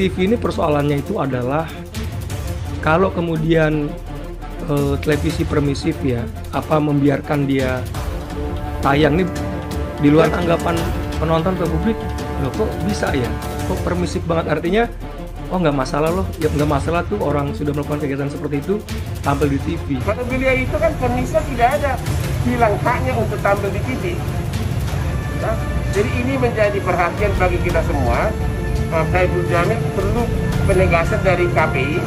TV ini persoalannya itu adalah kalau kemudian televisi permisif ya, membiarkan dia tayang nih di luar anggapan penonton atau publik, loh kok bisa ya, kok permisif banget, artinya oh nggak masalah loh, ya nggak masalah tuh orang sudah melakukan kegiatan seperti itu tampil di TV. Kata beliau itu kan pemirsa tidak ada hilang haknya untuk tampil di TV. Nah, jadi ini menjadi perhatian bagi kita semua. Saipul Jamil perlu penegasan dari KPI.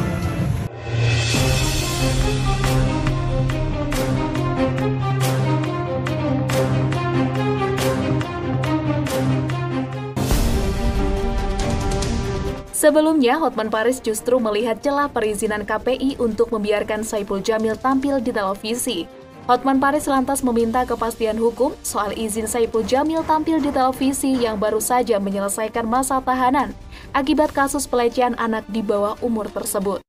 Sebelumnya, Hotman Paris justru melihat celah perizinan KPI untuk membiarkan Saipul Jamil tampil di televisi. Hotman Paris lantas meminta kepastian hukum soal izin Saipul Jamil tampil di televisi yang baru saja menyelesaikan masa tahanan akibat kasus pelecehan anak di bawah umur tersebut.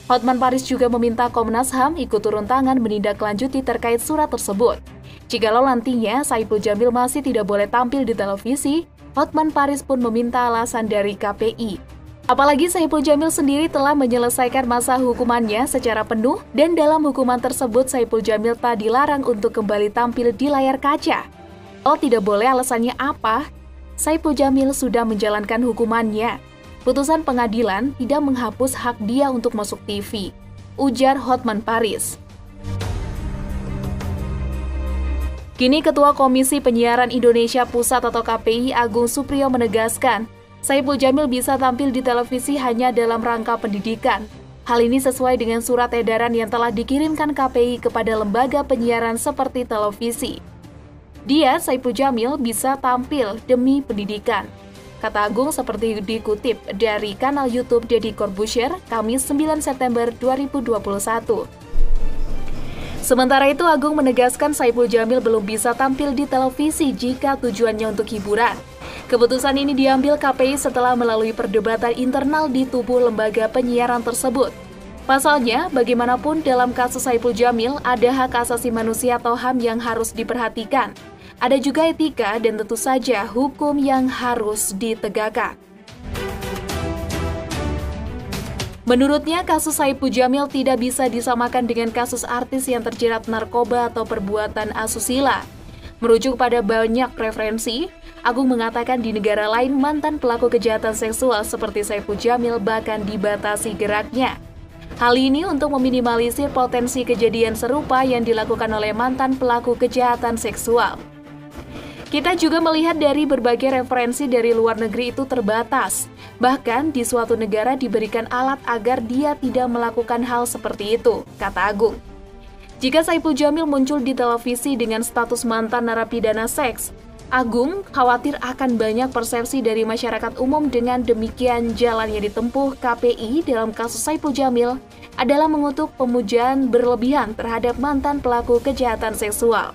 Hotman Paris juga meminta Komnas HAM ikut turun tangan menindaklanjuti terkait surat tersebut. Jikalau nantinya Saipul Jamil masih tidak boleh tampil di televisi, Hotman Paris pun meminta alasan dari KPI. Apalagi Saipul Jamil sendiri telah menyelesaikan masa hukumannya secara penuh dan dalam hukuman tersebut Saipul Jamil tak dilarang untuk kembali tampil di layar kaca. Oh tidak boleh alasannya apa? Saipul Jamil sudah menjalankan hukumannya. Putusan pengadilan tidak menghapus hak dia untuk masuk TV, ujar Hotman Paris. Kini Ketua Komisi Penyiaran Indonesia Pusat atau KPI Agung Supriyo menegaskan, Saipul Jamil bisa tampil di televisi hanya dalam rangka pendidikan. Hal ini sesuai dengan surat edaran yang telah dikirimkan KPI kepada lembaga penyiaran seperti televisi. Dia, Saipul Jamil, bisa tampil demi pendidikan, kata Agung seperti dikutip dari kanal YouTube Deddy Corbuzier, Kamis 9 September 2021. Sementara itu, Agung menegaskan Saipul Jamil belum bisa tampil di televisi jika tujuannya untuk hiburan. Keputusan ini diambil KPI setelah melalui perdebatan internal di tubuh lembaga penyiaran tersebut. Pasalnya, bagaimanapun dalam kasus Saipul Jamil ada hak asasi manusia atau HAM yang harus diperhatikan. Ada juga etika dan tentu saja hukum yang harus ditegakkan. Menurutnya, kasus Saipul Jamil tidak bisa disamakan dengan kasus artis yang terjerat narkoba atau perbuatan asusila. Merujuk pada banyak referensi, Agung mengatakan di negara lain mantan pelaku kejahatan seksual seperti Saipul Jamil bahkan dibatasi geraknya. Hal ini untuk meminimalisir potensi kejadian serupa yang dilakukan oleh mantan pelaku kejahatan seksual. Kita juga melihat dari berbagai referensi dari luar negeri itu terbatas. Bahkan di suatu negara diberikan alat agar dia tidak melakukan hal seperti itu, kata Agung. Jika Saipul Jamil muncul di televisi dengan status mantan narapidana seks, Agung khawatir akan banyak persepsi dari masyarakat umum. Dengan demikian, jalan yang ditempuh KPI dalam kasus Saipul Jamil adalah mengutuk pemujaan berlebihan terhadap mantan pelaku kejahatan seksual.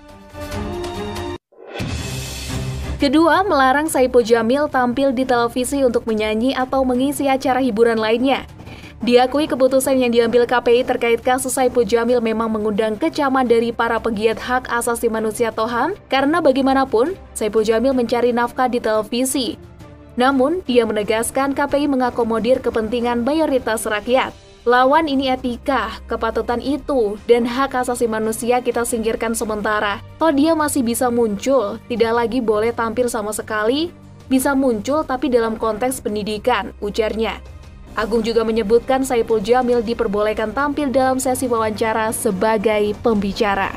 Kedua, melarang Saipul Jamil tampil di televisi untuk menyanyi atau mengisi acara hiburan lainnya. Diakui keputusan yang diambil KPI terkait kasus Saipul Jamil memang mengundang kecaman dari para pegiat hak asasi manusia atau HAM, karena bagaimanapun Saipul Jamil mencari nafkah di televisi. Namun, dia menegaskan KPI mengakomodir kepentingan mayoritas rakyat. Lawan ini etika, kepatutan itu, dan hak asasi manusia kita singkirkan sementara. Toh dia masih bisa muncul, tidak lagi boleh tampil sama sekali, bisa muncul tapi dalam konteks pendidikan, ujarnya. Agung juga menyebutkan Saipul Jamil diperbolehkan tampil dalam sesi wawancara sebagai pembicara.